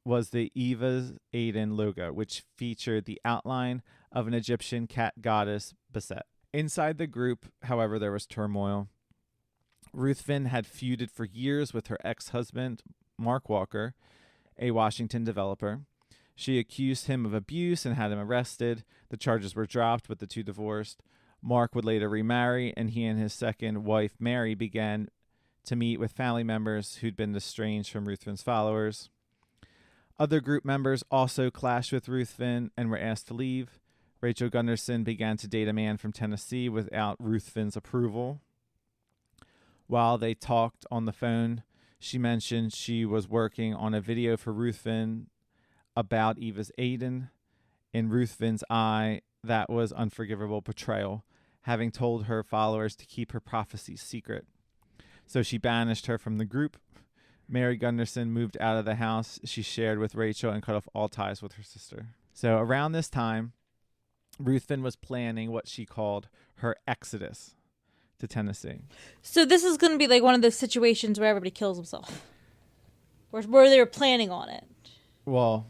was the Eva's Aiden logo, which featured the outline of an Egyptian cat goddess, Beset. Inside the group, however, there was turmoil. Ruthven had feuded for years with her ex-husband, Mark Walker, a Washington developer. She accused him of abuse and had him arrested. The charges were dropped, but the 2 divorced. Mark would later remarry, and he and his second wife, Mary, began to meet with family members who'd been estranged from Ruthven's followers. Other group members also clashed with Ruthven and were asked to leave. Rachel Gunderson began to date a man from Tennessee without Ruthven's approval. While they talked on the phone, she mentioned she was working on a video for Ruthven about Eva's Aiden. In Ruthven's eye, that was unforgivable betrayal, having told her followers to keep her prophecies secret. So she banished her from the group. Mary Gunderson moved out of the house she shared with Rachel and cut off all ties with her sister. So around this time, Ruthven was planning what she called her exodus to Tennessee. So this is going to be one of those situations where everybody kills himself. Where they were planning on it. Well,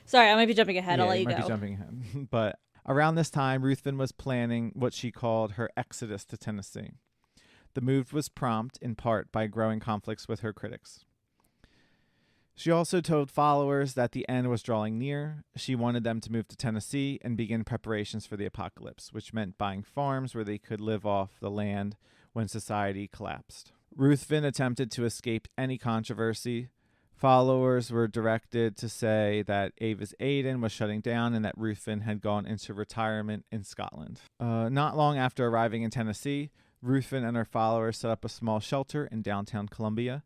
sorry, I might be jumping ahead. Yeah, I'll let you go. Might be jumping ahead. But around this time, Ruthven was planning what she called her exodus to Tennessee. The move was prompt in part by growing conflicts with her critics. She also told followers that the end was drawing near. She wanted them to move to Tennessee and begin preparations for the apocalypse, which meant buying farms where they could live off the land when society collapsed. Ruthven attempted to escape any controversy. Followers were directed to say that Ava's Aiden was shutting down and that Ruthven had gone into retirement in Scotland. Not long after arriving in Tennessee, Ruthven and her followers set up a small shelter in downtown Columbia,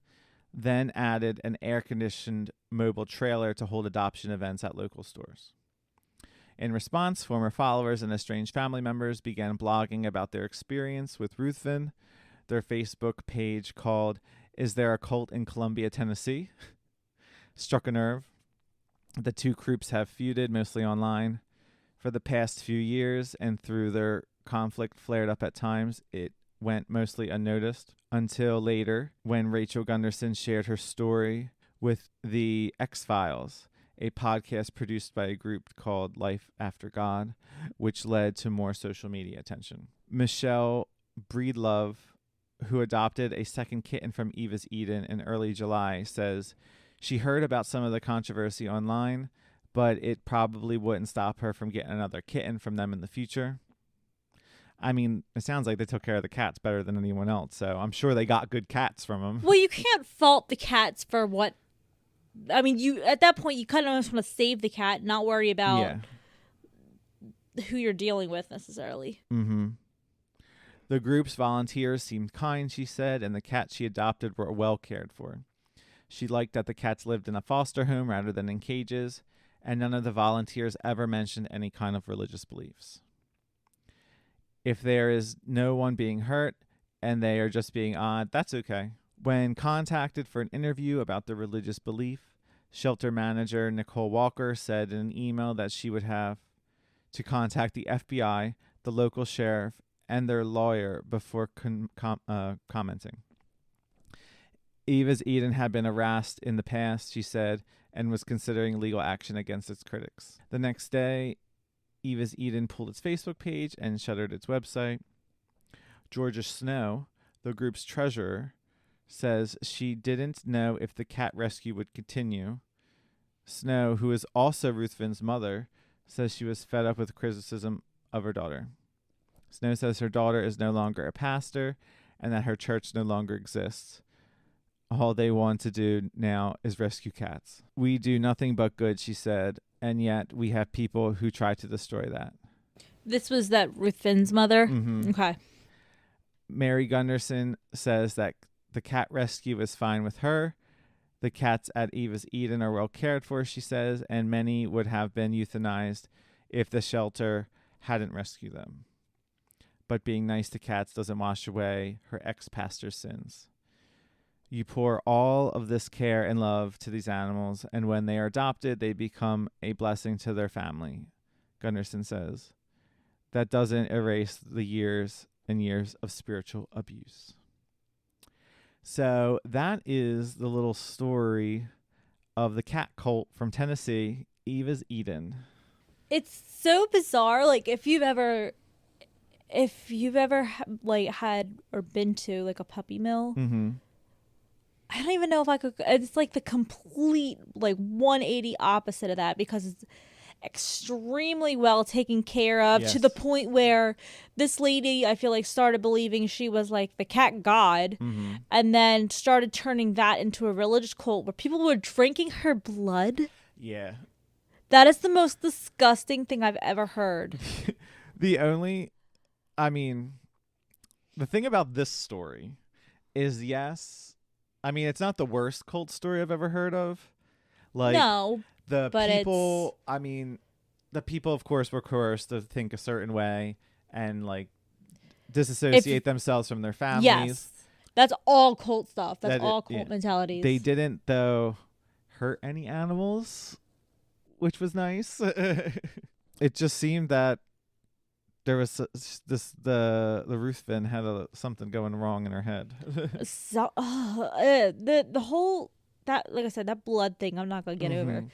then added an air-conditioned mobile trailer to hold adoption events at local stores. In response, former followers and estranged family members began blogging about their experience with Ruthven. Their Facebook page called "Is There a Cult in Columbia, Tennessee?" struck a nerve. The 2 groups have feuded, mostly online, for the past few years, and through their conflict flared up at times, it went mostly unnoticed until later when Rachel Gunderson shared her story with the X-Files, a podcast produced by a group called Life After God, which led to more social media attention. Michelle Breedlove, who adopted a second kitten from Eva's Eden in early July, says she heard about some of the controversy online, but it probably wouldn't stop her from getting another kitten from them in the future. I mean, it sounds like they took care of the cats better than anyone else, so I'm sure they got good cats from them. Well, you can't fault the cats for what... I mean, you at that point, you kind of just want to save the cat, not worry about who you're dealing with necessarily. Mm-hmm. The group's volunteers seemed kind, she said, and the cats she adopted were well cared for. She liked that the cats lived in a foster home rather than in cages, and none of the volunteers ever mentioned any kind of religious beliefs. If there is no one being hurt and they are just being odd, that's okay. When contacted for an interview about the religious belief, shelter manager Nicole Walker said in an email that she would have to contact the FBI, the local sheriff, and their lawyer before commenting. Eva's Eden had been harassed in the past, she said, and was considering legal action against its critics. The next day, Eva's Eden pulled its Facebook page and shuttered its website. Georgia Snow, the group's treasurer, says she didn't know if the cat rescue would continue. Snow, who is also Ruthven's mother, says she was fed up with criticism of her daughter. Snow says her daughter is no longer a pastor and that her church no longer exists. All they want to do now is rescue cats. We do nothing but good, she said, and yet we have people who try to destroy that. This was that Ruthven's mother? Mm-hmm. Okay. Mary Gunderson says that the cat rescue is fine with her. The cats at Eva's Eden are well cared for, she says, and many would have been euthanized if the shelter hadn't rescued them. But being nice to cats doesn't wash away her ex-pastor's sins. You pour all of this care and love to these animals, and when they are adopted, they become a blessing to their family, Gunderson says. That doesn't erase the years and years of spiritual abuse. So that is the little story of the cat cult from Tennessee, Eva's Eden. It's so bizarre. Like if you've ever like had or been to like a puppy mill, Mm-hmm. I don't even know if I could. It's like the complete like 180 opposite of that, because it's extremely well taken care of, to the point where this lady, I feel like, started believing she was like the cat god, Mm-hmm. and then started turning that into a religious cult where people were drinking her blood. Yeah. That is the most disgusting thing I've ever heard. The thing about this story is, yes, I mean, it's not the worst cult story I've ever heard of. Like, No, the but people, the people, of course, were coerced to think a certain way and, like, disassociate themselves from their families. yes, that's all cult stuff. That's That all cult mentalities. They didn't, though, hurt any animals, which was nice. It just seemed that there was the Ruthven had something going wrong in her head. So the whole, that, like I said, that blood thing, I'm not gonna get over.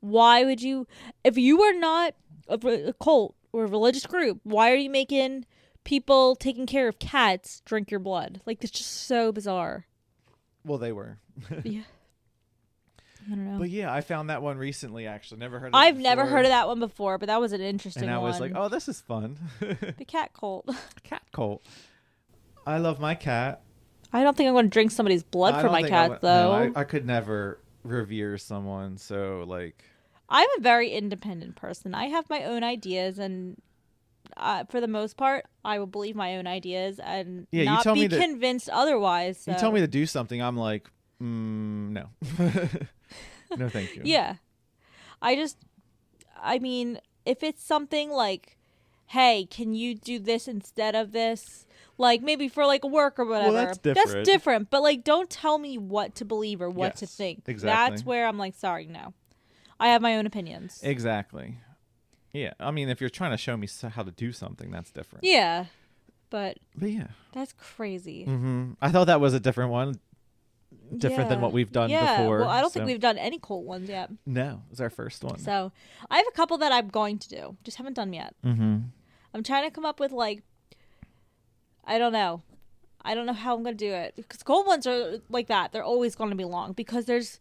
Why would you, if you were not a cult or a religious group, why are you making people taking care of cats drink your blood? Like, it's just so bizarre. Well, they were. Yeah. I don't know. But yeah, I found that one recently, actually. I've never heard of that one before, but that was an interesting one. And I was like, oh, this is fun. The cat cult. Cat cult. I love my cat. I don't think I'm going to drink somebody's blood for my cat, though. No, I could never revere someone, so, like... I'm a very independent person. I have my own ideas, and for the most part, I will believe my own ideas and not be convinced otherwise. So. You tell me to do something, I'm like, no. No, thank you. Yeah. I mean, if it's something like, hey, can you do this instead of this? Like, maybe for, like, work or whatever. Well, that's different. That's different. But, like, don't tell me what to believe or what to think. Exactly. That's where I'm like, sorry, no. I have my own opinions. Exactly. Yeah. I mean, if you're trying to show me how to do something, that's different. Yeah. But yeah. That's crazy. Mm-hmm. I thought that was a different one. Different than what we've done before. Well, I don't think we've done any cult ones yet. No, it was our first one. So I have a couple that I'm going to do. Just haven't done yet. Mm-hmm. I'm trying to come up with, like, I don't know how I'm going to do it. Because cult ones are like that. They're always going to be long because there's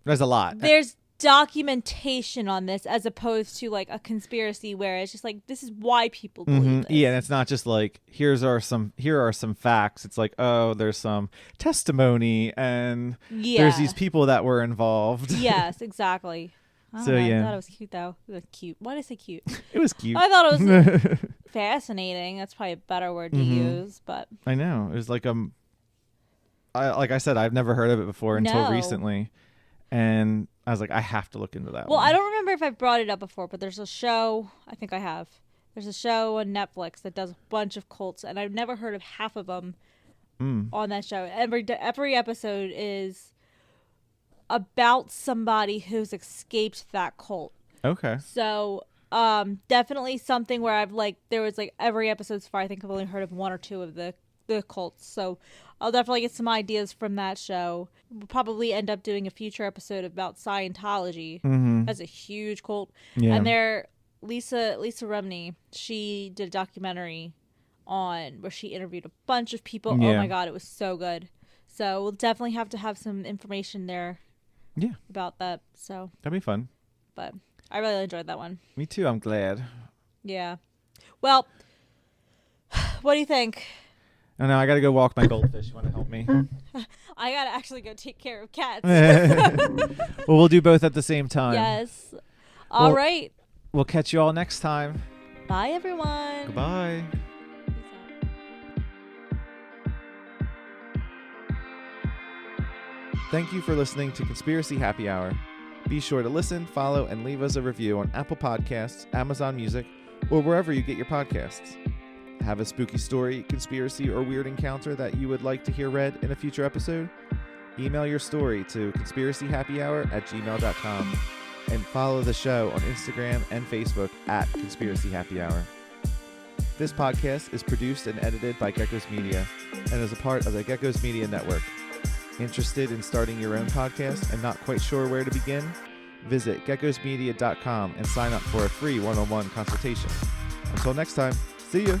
a lot. There's documentation on this as opposed to, like, a conspiracy where it's just like, this is why people believe this. Yeah, and it's not just like here are some facts. It's like, oh, there's some testimony and there's these people that were involved. Yes, exactly. I thought it was cute though. It was cute. Why did I say cute? It was cute. I thought it was fascinating. That's probably a better word to use, but I know. It was like like I said, I've never heard of it before until recently. And I was like, I have to look into that one. Well, I don't remember if I've brought it up before, but there's a show, I think I have. There's a show on Netflix that does a bunch of cults, and I've never heard of half of them on that show. Every episode is about somebody who's escaped that cult. Okay. So Definitely something where I've like there was like every episode so far. I think I've only heard of one or two of the cults, so I'll definitely get some ideas from that show. We'll probably end up doing a future episode about Scientology. Mm-hmm. That's a huge cult, Yeah. and there Lisa Rumney, she did a documentary on where she interviewed a bunch of people. Yeah. Oh my god, it was so good. So we'll definitely have to have some information there. Yeah. About that. So That'd be fun. but I really enjoyed that one. Me too. I'm glad. Yeah. Well, what do you think? Oh no, I gotta go walk my goldfish. You want to help me? I gotta actually go take care of cats. Well, we'll do both at the same time. Yes. All Well, right. We'll catch you all next time. Bye, everyone. Goodbye. Thank you for listening to Conspiracy Happy Hour. Be sure to listen, follow, and leave us a review on Apple Podcasts, Amazon Music, or wherever you get your podcasts. Have a spooky story, conspiracy, or weird encounter that you would like to hear read in a future episode? Email your story to conspiracyhappyhour@gmail.com and follow the show on Instagram and Facebook at Conspiracy Happy Hour. This podcast is produced and edited by Geckos Media and is a part of the Geckos Media Network. Interested in starting your own podcast and not quite sure where to begin? Visit geckosmedia.com and sign up for a free one-on-one consultation. Until next time, see ya!